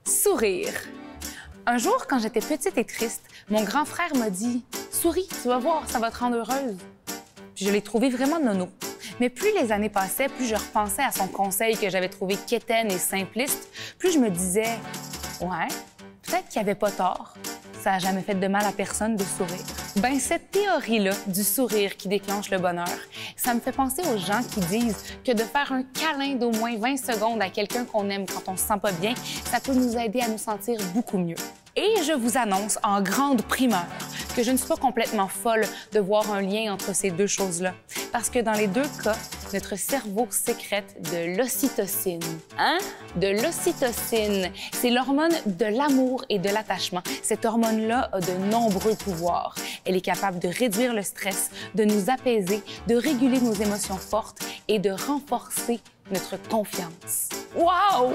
Sourire. Un jour, quand j'étais petite et triste, mon grand frère m'a dit « Souris, tu vas voir, ça va te rendre heureuse. » Puis je l'ai trouvé vraiment nono. Mais plus les années passaient, plus je repensais à son conseil que j'avais trouvé quétaine et simpliste, plus je me disais « Ouais, peut-être qu'il n'y avait pas tort. Ça n'a jamais fait de mal à personne de sourire. » Ben cette théorie-là du sourire qui déclenche le bonheur, ça me fait penser aux gens qui disent que de faire un câlin d'au moins 20 secondes à quelqu'un qu'on aime quand on se sent pas bien, ça peut nous aider à nous sentir beaucoup mieux. Et je vous annonce en grande primeur que je ne suis pas complètement folle de voir un lien entre ces deux choses-là. Parce que dans les deux cas, notre cerveau sécrète de l'ocytocine. Hein? De l'ocytocine. C'est l'hormone de l'amour et de l'attachement. Cette hormone-là a de nombreux pouvoirs. Elle est capable de réduire le stress, de nous apaiser, de réguler nos émotions fortes et de renforcer notre confiance. Wow!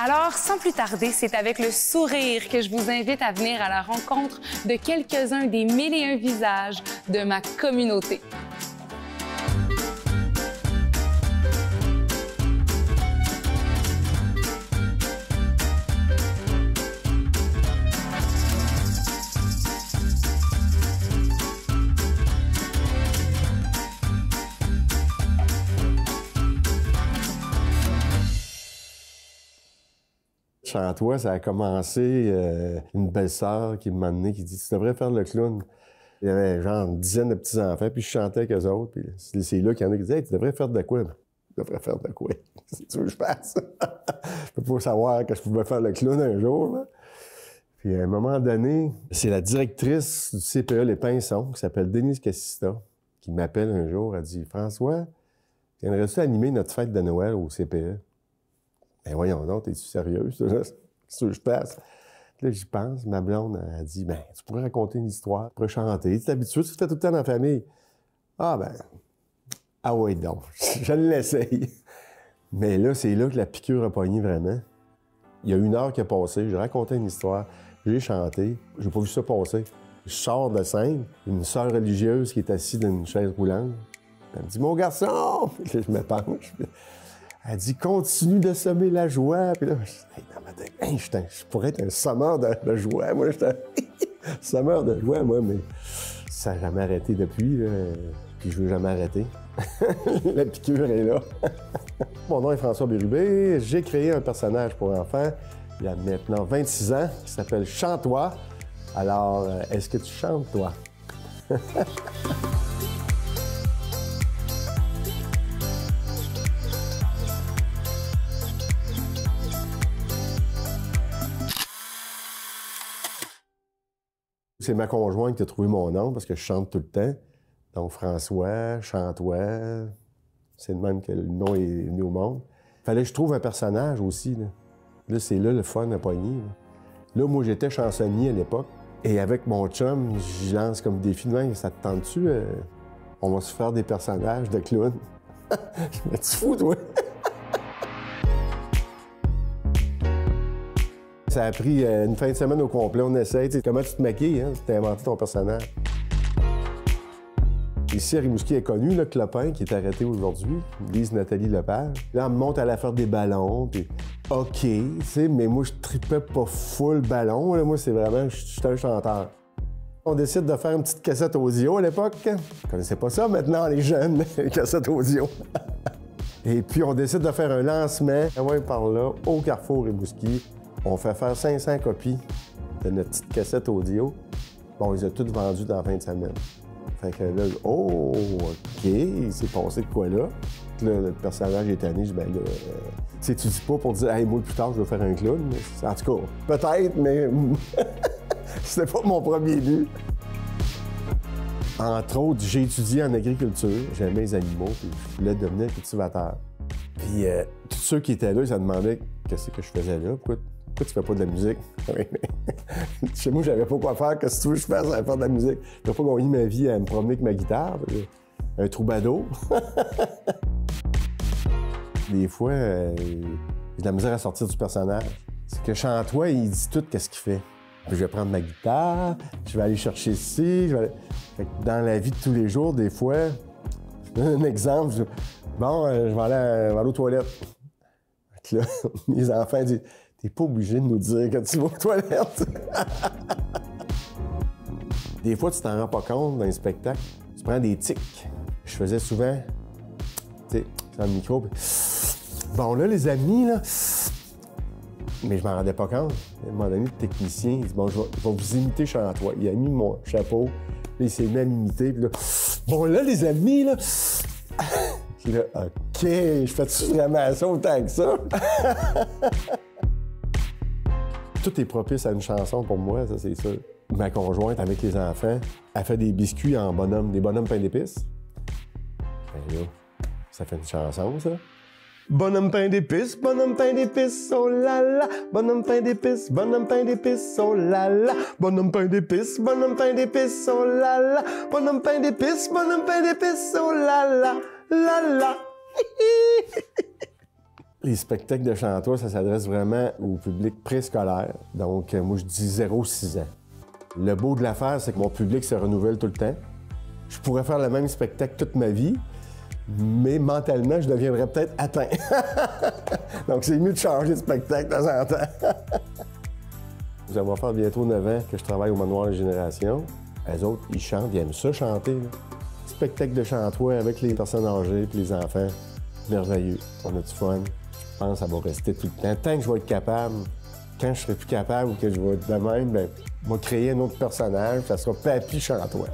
Alors, sans plus tarder, c'est avec le sourire que je vous invite à venir à la rencontre de quelques-uns des 1001 visages de ma communauté. Chantois, ça a commencé, une belle-sœur qui m'a amené, qui dit « Tu devrais faire le clown ». Il y avait genre une dizaine de petits-enfants, puis je chantais avec eux autres. Puis c'est là qu'il y en a qui disaient « Hey, tu devrais faire de quoi? » Je devrais faire de quoi? C'est tu veux que je fasse? Je peux pas savoir que je pouvais faire le clown un jour. Là. Puis à un moment donné, c'est la directrice du CPE Les Pinsons, qui s'appelle Denise Cassista, qui m'appelle un jour. Elle dit « François, viendrais-tu animer notre fête de Noël au CPE? » Ben voyons donc, t'es-tu sérieuse? Qu'est-ce que je passe? Là, j'y pense. Ma blonde a dit, ben, tu pourrais raconter une histoire, tu pourrais chanter. Tu es habitué, tu te fais tout le temps dans la famille. Ah ben, ah oui donc, je l'essaye. Mais là, c'est là que la piqûre a pogné vraiment. Il y a 1 heure qui a passé, j'ai raconté une histoire, j'ai chanté, j'ai pas vu ça passer. Je sors de scène, une sœur religieuse qui est assise dans une chaise roulante. Elle me dit, mon garçon! Puis là, je me penche. Elle dit « Continue de semer la joie. » Puis là, je pourrais être un sommeur de joie. Moi, j'étais sommeur de joie, moi, mais ça n'a jamais arrêté depuis. Là. Puis je ne veux jamais arrêter. La piqûre est là. Mon nom est François Bérubé. J'ai créé un personnage pour enfants il y a maintenant 26 ans qui s'appelle Chantois. Alors, est-ce que tu chantes, toi? C'est ma conjointe qui a trouvé mon nom parce que je chante tout le temps. Donc François, Chantois, c'est de même que le nom est venu au monde. Fallait que je trouve un personnage aussi. Là, c'est là le fun à pogner. Là, moi, j'étais chansonnier à l'époque. Et avec mon chum, je lance comme défi de même. Ça te tente-tu? On va se faire des personnages de clown. Mais tu fous, toi? Ça a pris une fin de semaine au complet, on essaie. T'sais, comment tu te maquilles, hein? Tu as inventé ton personnage. Ici, à Rimouski est connu, le Clopin, qui est arrêté aujourd'hui, Lise Nathalie Lepage. Là, on me monte à la faire des ballons, puis OK, tu sais, mais moi, je tripais pas full ballon. Là. Moi, c'est vraiment, je suis un chanteur. On décide de faire une petite cassette audio à l'époque. Je connaissais pas ça maintenant, les jeunes, les cassettes audio. Et puis, on décide de faire un lancement, ouais, par là, au Carrefour Rimouski. On fait faire 500 copies de notre petite cassette audio. Bon, ils ont toutes vendues dans la fin de semaine. Fait que là, oh, OK, il s'est passé de quoi là? Puis là, le personnage est tanné, je dis, ben là, tu dis pas pour dire, hey, moi, plus tard, je vais faire un clown. En tout cas, peut-être, mais c'était pas mon premier but. Entre autres, j'ai étudié en agriculture, j'aimais les animaux, puis je voulais devenir cultivateur. Puis tous ceux qui étaient là, ils se demandaient qu'est-ce que je faisais là, pourquoi tu fais pas de la musique? Chez moi, j'avais pas quoi faire, qu'est-ce que tu veux que je fasse à faire de la musique? Je n'ai pas gagné ma vie à me promener avec ma guitare, un troubadour. Des fois, j'ai de la misère à sortir du personnage. C'est que Chantois, il dit tout qu'est-ce qu'il fait. Puis je vais prendre ma guitare, je vais aller chercher ici, Fait que dans la vie de tous les jours, des fois, je donne un exemple, je vais aller aux toilettes. Là, mes enfants disent T'es pas obligé de nous dire quand tu vas aux toilettes. Des fois, tu t'en rends pas compte dans les spectacles. Tu prends des tics. Je faisais souvent, tu sais, sans le micro. Puis... Bon, là, les amis, là... Mais je m'en rendais pas compte. À un moment donné, le technicien, il dit, bon, je vais vous imiter Chantois. Il a mis mon chapeau, là, il s'est mis à m'imiter. Puis là, bon, là, les amis, là... Puis là, OK, je fais-tu vraiment ça autant que ça? Tout est propice à une chanson pour moi, ça, c'est sûr. Ma conjointe, avec les enfants, elle fait des biscuits en bonhomme, des bonhommes pain d'épices. Ben là, ça fait une chanson, ça. Bonhomme pain d'épices, oh là là. Bonhomme pain d'épices, oh là là. Bonhomme pain d'épices, oh là là. Bonhomme pain d'épices, oh là là. La la. Les spectacles de Chantois, ça s'adresse vraiment au public préscolaire. Donc, moi, je dis 0-6 ans. Le beau de l'affaire, c'est que mon public se renouvelle tout le temps. Je pourrais faire le même spectacle toute ma vie, mais mentalement, je deviendrais peut-être atteint. Donc, c'est mieux de changer de spectacle de temps en temps. Ça va faire bientôt 9 ans que je travaille au Manoir de Génération. Eux autres, ils chantent, ils aiment ça chanter. Là. Spectacle de Chantois avec les personnes âgées et les enfants. Merveilleux. On a du fun. Je pense que ça va rester tout le temps. Tant que je vais être capable, quand je serai plus capable ou que je vais être de même, bien, je vais créer un autre personnage. Ça sera Papy Chantois.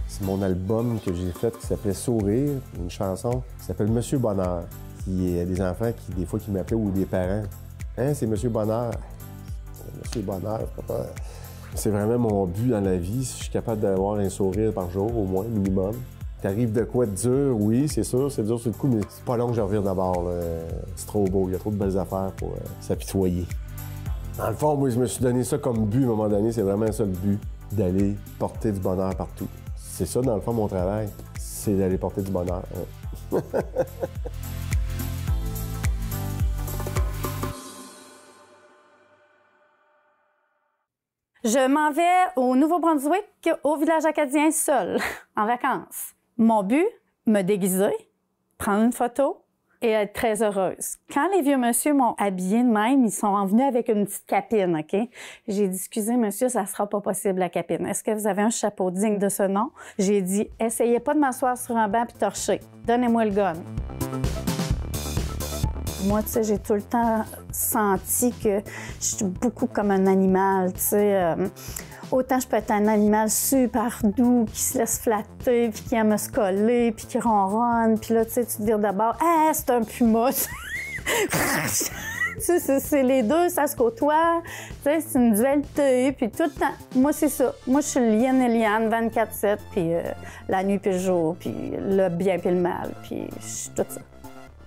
C'est mon album que j'ai fait qui s'appelait Sourire, une chanson qui s'appelle Monsieur Bonheur. Il y a des enfants qui, des fois, qui m'appelaient ou des parents. Hein, c'est Monsieur Bonheur. Monsieur Bonheur, papa. C'est vraiment mon but dans la vie. Si je suis capable d'avoir un sourire par jour, au moins, minimum. T'arrives de quoi de dur? Oui, c'est sûr, c'est dur sur le coup, mais c'est pas long que je reviens d'abord. C'est trop beau, il y a trop de belles affaires pour s'apitoyer. Dans le fond, moi, je me suis donné ça comme but à un moment donné. C'est vraiment ça le but, d'aller porter du bonheur partout. C'est ça, dans le fond, mon travail, c'est d'aller porter du bonheur. Hein. Je m'en vais au Nouveau-Brunswick, au village acadien, seule, en vacances. Mon but, me déguiser, prendre une photo et être très heureuse. Quand les vieux monsieur m'ont habillée de même, ils sont venus avec une petite capine, OK? J'ai dit, excusez, monsieur, ça sera pas possible, la capine. Est-ce que vous avez un chapeau digne de ce nom? J'ai dit, essayez pas de m'asseoir sur un banc puis torcher. Donnez-moi le gun. Moi, tu sais, j'ai tout le temps senti que je suis beaucoup comme un animal, tu sais. Autant je peux être un animal super doux, qui se laisse flatter, puis qui aime se coller, puis qui ronronne. Puis là, tu sais, tu te dis d'abord, « Ah, c'est un puma! » Tu sais, c'est les deux, ça se côtoie. Tu sais, c'est une dualité, puis tout le temps. Moi, c'est ça. Moi, je suis Liane et Liane, 24/7, puis la nuit puis le jour, puis le bien puis le mal, puis je suis tout ça.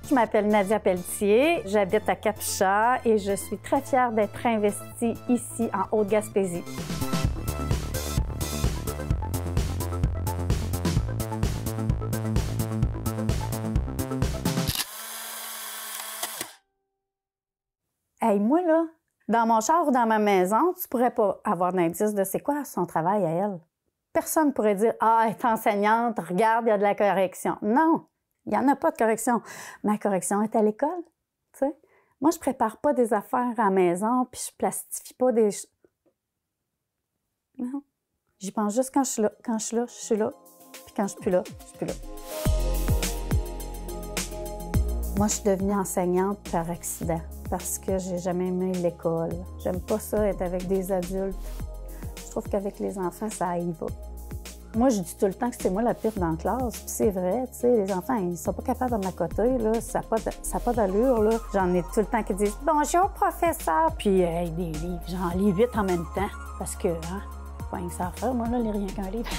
Je m'appelle Nadia Pelletier, j'habite à Cap-Chat et je suis très fière d'être investie ici en Haute-Gaspésie. Hey, moi, là, dans mon char ou dans ma maison, tu pourrais pas avoir d'indice de c'est quoi son travail à elle. Personne pourrait dire « Ah, elle est enseignante, regarde, il y a de la correction. » Non, il n'y en a pas de correction. Ma correction est à l'école, tu sais. Moi, je prépare pas des affaires à la maison, puis je plastifie pas des... Non. J'y pense juste quand je suis là. Quand je suis là, je suis là. Puis quand je suis plus là, je suis plus là. Moi, je suis devenue enseignante par accident parce que j'ai jamais aimé l'école. J'aime pas ça, être avec des adultes. Je trouve qu'avec les enfants, ça y va. Moi, je dis tout le temps que c'est moi la pire dans la classe, puis c'est vrai, tu sais, les enfants, ils sont pas capables de m'accoter, là, ça n'a pas d'allure, là. J'en ai tout le temps qui disent « Bonjour, professeur! » Puis, des livres, j'en lis 8 en même temps, parce que, hein, pas rien que ça à faire, moi, là, lire rien qu'un livre.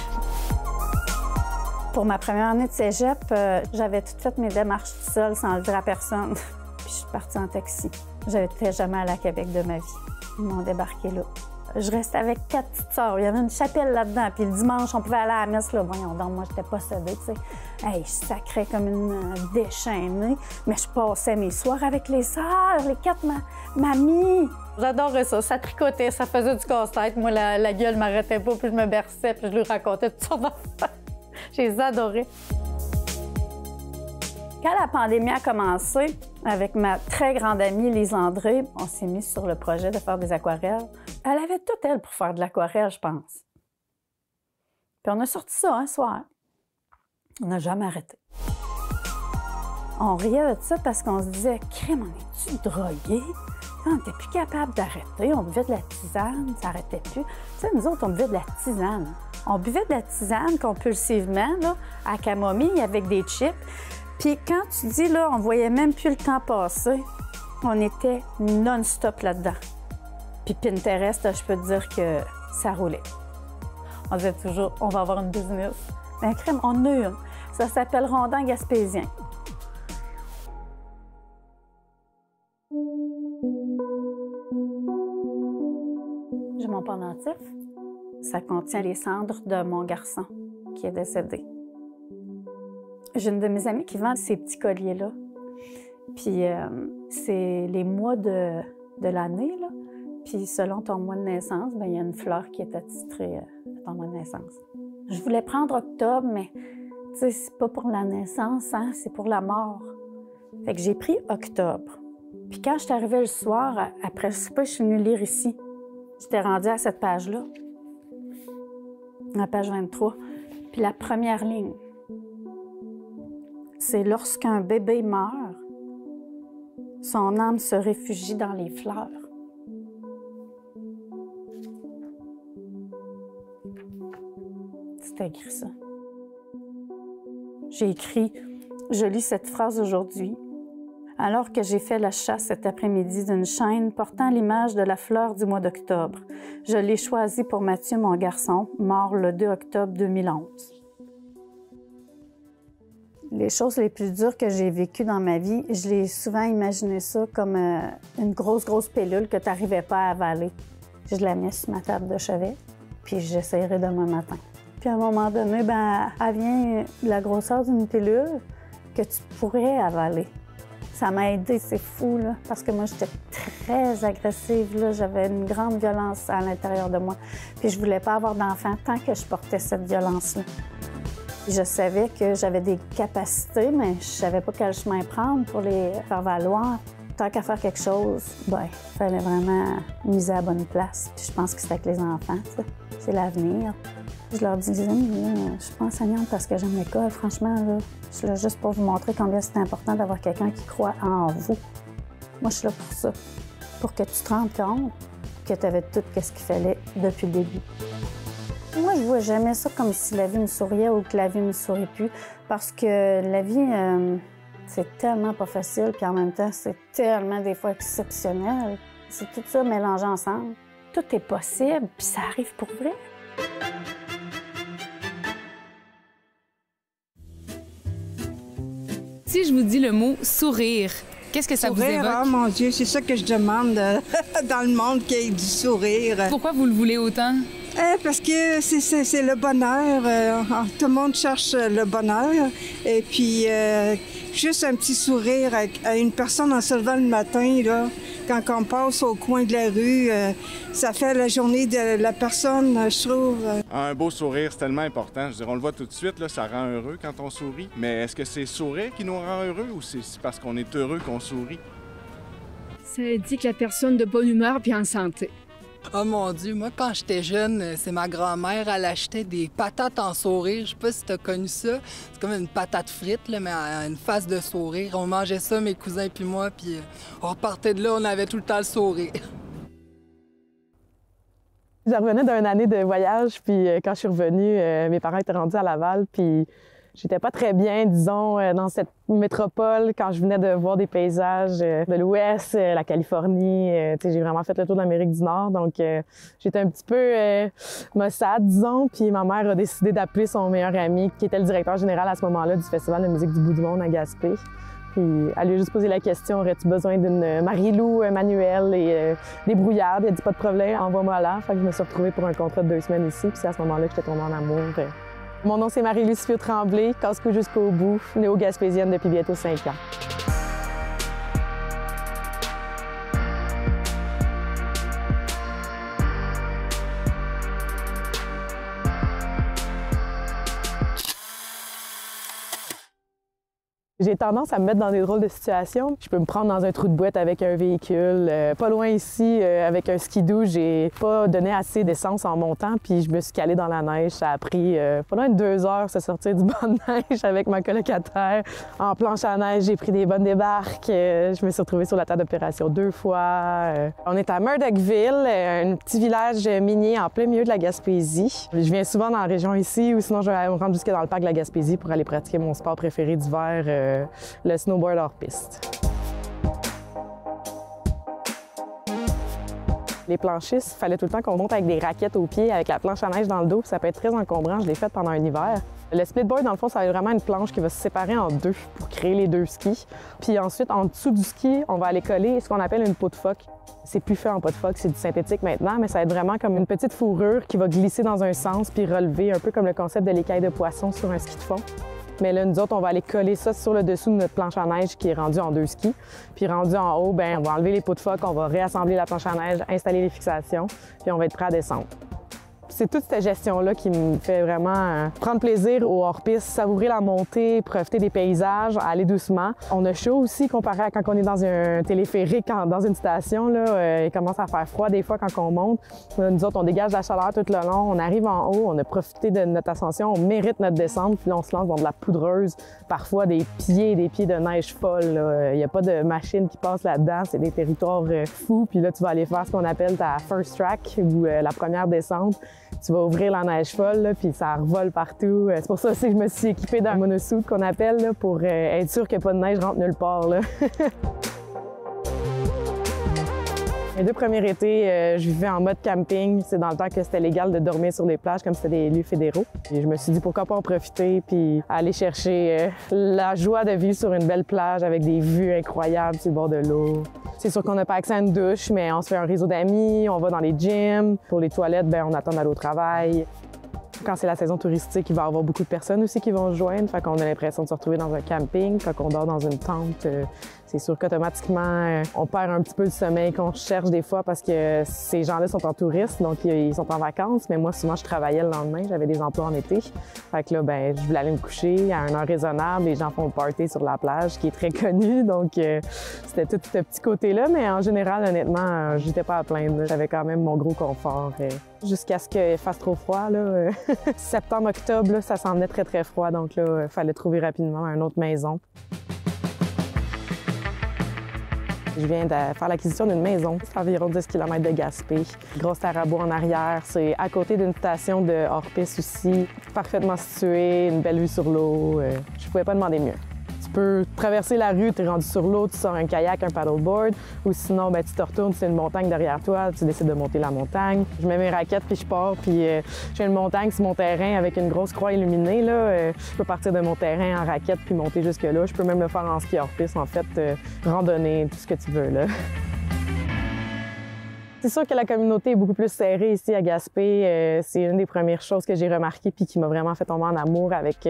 Pour ma première année de cégep, j'avais tout fait mes démarches toute seule, sans le dire à personne. Puis je suis partie en taxi. J'étais jamais allée à Québec de ma vie. Ils m'ont débarqué là. Je restais avec 4 petites sœurs. Il y avait une chapelle là-dedans. Puis le dimanche, on pouvait aller à la messe. Là. Voyons donc, moi, j'étais possédée, tu sais. Hey, je sacrais comme une déchaînée. Mais je passais mes soirs avec les sœurs, les 4 mamies. J'adorais ça. Ça tricotait, ça faisait du casse-tête. Moi, la gueule m'arrêtait pas, puis je me berçais, puis je lui racontais toutes sortes d'affaires. Je les adorais. Quand la pandémie a commencé, avec ma très grande amie Lise André, on s'est mis sur le projet de faire des aquarelles. Elle avait tout, elle, pour faire de l'aquarelle, je pense. Puis on a sorti ça un soir. On n'a jamais arrêté. On riait de ça parce qu'on se disait « Crème, on est-tu drogués? » On n'était plus capable d'arrêter. On buvait de la tisane, ça n'arrêtait plus. Tu sais, nous autres, on buvait de la tisane. On buvait de la tisane compulsivement, là, à camomille avec des chips. Puis quand tu dis, là, on voyait même plus le temps passer, on était non-stop là-dedans. Puis Pinterest, je peux te dire que ça roulait. On disait toujours, on va avoir une business. Mais crème, on en a une. Ça s'appelle Rondin Gaspésien. J'ai mon pendentif. Ça contient les cendres de mon garçon qui est décédé. J'ai une de mes amies qui vend ces petits colliers-là. Puis c'est les mois de l'année, là. Puis selon ton mois de naissance, bien, il y a une fleur qui est attitrée à ton mois de naissance. Je voulais prendre octobre, mais tu sais, c'est pas pour la naissance, hein, c'est pour la mort. Fait que j'ai pris octobre. Puis quand je suis arrivée le soir, après le souper, je suis venue lire ici. J'étais rendue à cette page-là, la page 23. Puis la première ligne, c'est lorsqu'un bébé meurt, son âme se réfugie dans les fleurs. C'était écrit ça. J'ai écrit « Je lis cette phrase aujourd'hui. Alors que j'ai fait la chasse cet après-midi d'une chaîne portant l'image de la fleur du mois d'octobre, je l'ai choisie pour Mathieu, mon garçon, mort le 2 octobre 2011. » Les choses les plus dures que j'ai vécues dans ma vie, je l'ai souvent imaginé ça comme une grosse pilule que tu n'arrivais pas à avaler. Je la mets sur ma table de chevet, puis j'essaierai demain matin. Puis à un moment donné, ben, elle vient de la grosseur d'une pilule que tu pourrais avaler. Ça m'a aidée, c'est fou, là, parce que moi, j'étais très agressive, là. J'avais une grande violence à l'intérieur de moi. Puis je voulais pas avoir d'enfant tant que je portais cette violence-là. Je savais que j'avais des capacités, mais je savais pas quel chemin prendre pour les faire valoir. Tant qu'à faire quelque chose, ben, il fallait vraiment miser à la bonne place. Puis je pense que c'est avec les enfants, ça. C'est l'avenir. Je leur disais, je suis pas enseignante parce que j'aime l'école, franchement, là. Je suis là juste pour vous montrer combien c'est important d'avoir quelqu'un qui croit en vous. Moi, je suis là pour ça. Pour que tu te rendes compte que tu avais tout ce qu'il fallait depuis le début. Moi, je vois jamais ça comme si la vie me souriait ou que la vie me sourit plus. Parce que la vie, c'est tellement pas facile, puis en même temps, c'est tellement des fois exceptionnel. C'est tout ça mélangé ensemble. Tout est possible, puis ça arrive pour vrai. Si je vous dis le mot sourire, qu'est-ce que ça vous évoque? Oh mon Dieu, c'est ça que je demande dans le monde, qu'il y ait du sourire. Pourquoi vous le voulez autant? Parce que c'est le bonheur. Tout le monde cherche le bonheur. Et puis, juste un petit sourire à une personne en se levant le matin, là, quand on passe au coin de la rue, ça fait la journée de la personne, je trouve. Un beau sourire, c'est tellement important. Je veux dire, on le voit tout de suite, là, ça rend heureux quand on sourit. Mais est-ce que c'est sourire qui nous rend heureux ou c'est parce qu'on est heureux qu'on sourit? Ça indique la personne de bonne humeur puis en santé. Oh mon Dieu, moi quand j'étais jeune, c'est ma grand-mère, elle achetait des patates en sourire. Je sais pas si t'as connu ça. C'est comme une patate frite, là, mais une face de sourire. On mangeait ça, mes cousins puis moi, puis on repartait de là, on avait tout le temps le sourire. Je revenais d'une année de voyage, puis quand je suis revenue, mes parents étaient rendus à Laval, puis j'étais pas très bien, disons, dans cette métropole quand je venais de voir des paysages de l'Ouest, la Californie. J'ai vraiment fait le tour de l'Amérique du Nord, donc j'étais un petit peu maussade, disons. Puis ma mère a décidé d'appeler son meilleur ami, qui était le directeur général à ce moment-là du Festival de musique du bout du monde à Gaspé. Puis elle lui a juste posé la question, aurais-tu besoin d'une Marie-Lou manuelle et des brouillards? Elle a dit pas de problème, envoie-moi là. Fait que je me suis retrouvée pour un contrat de 2 semaines ici, puis c'est à ce moment-là que j'étais tombée en amour. Mon nom, c'est Marie-Lucie Tremblay, casse-cou jusqu'au bout, néo-gaspésienne depuis bientôt 5 ans. J'ai tendance à me mettre dans des drôles de situations. Je peux me prendre dans un trou de boîte avec un véhicule. Pas loin ici, avec un skidoo, j'ai pas donné assez d'essence en montant, puis je me suis calée dans la neige. Ça a pris pas loin de 2 heures se sortir du banc de neige avec ma colocataire. En planche à neige, j'ai pris des bonnes débarques. Je me suis retrouvée sur la table d'opération 2 fois. On est à Murdochville, un petit village minier en plein milieu de la Gaspésie. Je viens souvent dans la région ici, ou sinon je vais me rendre jusqu'à dans le parc de la Gaspésie pour aller pratiquer mon sport préféré d'hiver, le snowboard hors piste. Les planchistes, il fallait tout le temps qu'on monte avec des raquettes aux pieds, avec la planche à neige dans le dos, puis ça peut être très encombrant. Je l'ai fait pendant un hiver. Le splitboard, dans le fond, ça va être vraiment une planche qui va se séparer en deux pour créer les 2 skis. Puis ensuite, en dessous du ski, on va aller coller ce qu'on appelle une peau de phoque. C'est plus fait en peau de phoque, c'est du synthétique maintenant, mais ça va être vraiment comme une petite fourrure qui va glisser dans un sens puis relever, un peu comme le concept de l'écaille de poisson sur un ski de fond. Mais là, nous autres, on va aller coller ça sur le dessous de notre planche à neige qui est rendue en 2 skis. Puis rendu en haut, bien, on va enlever les peaux de phoque, on va réassembler la planche à neige, installer les fixations, puis on va être prêt à descendre. C'est toute cette gestion-là qui me fait vraiment prendre plaisir au hors-piste, savourer la montée, profiter des paysages, aller doucement. On a chaud aussi comparé à quand on est dans un téléphérique, dans une station. Là, il commence à faire froid des fois quand on monte. Nous autres, on dégage la chaleur tout le long. On arrive en haut, on a profité de notre ascension, on mérite notre descente, puis là, on se lance dans de la poudreuse, parfois des pieds de neige folle. Il n'y a pas de machine qui passe là-dedans, c'est des territoires fous. Puis là, tu vas aller faire ce qu'on appelle ta first track, ou la première descente. Tu vas ouvrir la neige folle, là, puis ça revole partout. C'est pour ça aussi que je me suis équipée d'un monosuit qu'on appelle, là, pour être sûr qu'il n'y a pas de neige rentre nulle part. Là. Mes 2 premiers étés, je vivais en mode camping. C'est dans le temps que c'était légal de dormir sur les plages comme c'était des lieux fédéraux. Et je me suis dit pourquoi pas en profiter puis aller chercher la joie de vivre sur une belle plage avec des vues incroyables sur le bord de l'eau. C'est sûr qu'on n'a pas accès à une douche, mais on se fait un réseau d'amis, on va dans les gyms. Pour les toilettes, bien, on attend d'aller au travail. Quand c'est la saison touristique, il va y avoir beaucoup de personnes aussi qui vont se joindre. Fait qu'on a l'impression de se retrouver dans un camping. Quand on dort dans une tente, c'est sûr qu'automatiquement, on perd un petit peu le sommeil qu'on cherche des fois parce que ces gens-là sont en tourisme, donc ils sont en vacances. Mais moi, souvent, je travaillais le lendemain. J'avais des emplois en été. Fait que là, ben, je voulais aller me coucher à une heure raisonnable. Les gens font le party sur la plage, qui est très connu. Donc, c'était tout ce petit côté-là. Mais en général, honnêtement, j'étais pas à plaindre. J'avais quand même mon gros confort. Jusqu'à ce qu'il fasse trop froid, là. Septembre, octobre, là, ça s'en venait très, très froid. Donc là, il fallait trouver rapidement une autre maison. Je viens de faire l'acquisition d'une maison. C'est environ 10 km de Gaspé. Grosse terre à bois en arrière. C'est à côté d'une station de hors-piste aussi. Parfaitement située, une belle vue sur l'eau. Je pouvais pas demander mieux. Tu peux traverser la rue, tu es rendu sur l'eau, tu sors un kayak, un paddleboard, ou sinon, ben, tu te retournes, c'est une montagne derrière toi, tu décides de monter la montagne. Je mets mes raquettes puis je pars, puis j'ai une montagne sur mon terrain avec une grosse croix illuminée. Là. Je peux partir de mon terrain en raquette puis monter jusque-là. Je peux même le faire en ski hors-piste, en fait, randonnée, tout ce que tu veux. Là. C'est sûr que la communauté est beaucoup plus serrée ici à Gaspé. C'est une des premières choses que j'ai remarquées puis qui m'a vraiment fait tomber en amour avec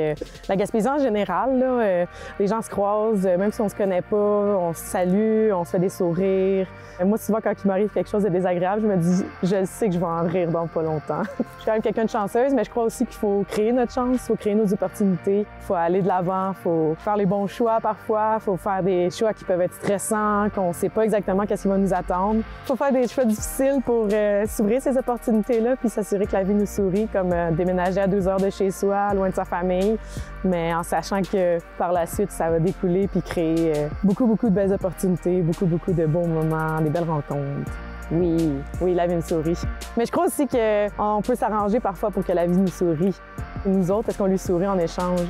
la Gaspésie en général. Là. Les gens se croisent, même si on se connaît pas, on se salue, on se fait des sourires. Moi, souvent, quand il m'arrive quelque chose de désagréable, je me dis, je sais que je vais en rire dans pas longtemps. Je suis quand même quelqu'un de chanceuse, mais je crois aussi qu'il faut créer notre chance, il faut créer nos opportunités, il faut aller de l'avant, il faut faire les bons choix parfois, il faut faire des choix qui peuvent être stressants, qu'on sait pas exactement qu'est-ce qui va nous attendre. Il faut faire des choix difficile pour s'ouvrir ces opportunités-là puis s'assurer que la vie nous sourit, comme déménager à 2 heures de chez soi, loin de sa famille, mais en sachant que par la suite, ça va découler puis créer beaucoup de belles opportunités, beaucoup de bons moments, des belles rencontres. Oui, la vie nous sourit. Mais je crois aussi qu'on peut s'arranger parfois pour que la vie nous sourit. Et nous autres, est-ce qu'on lui sourit en échange?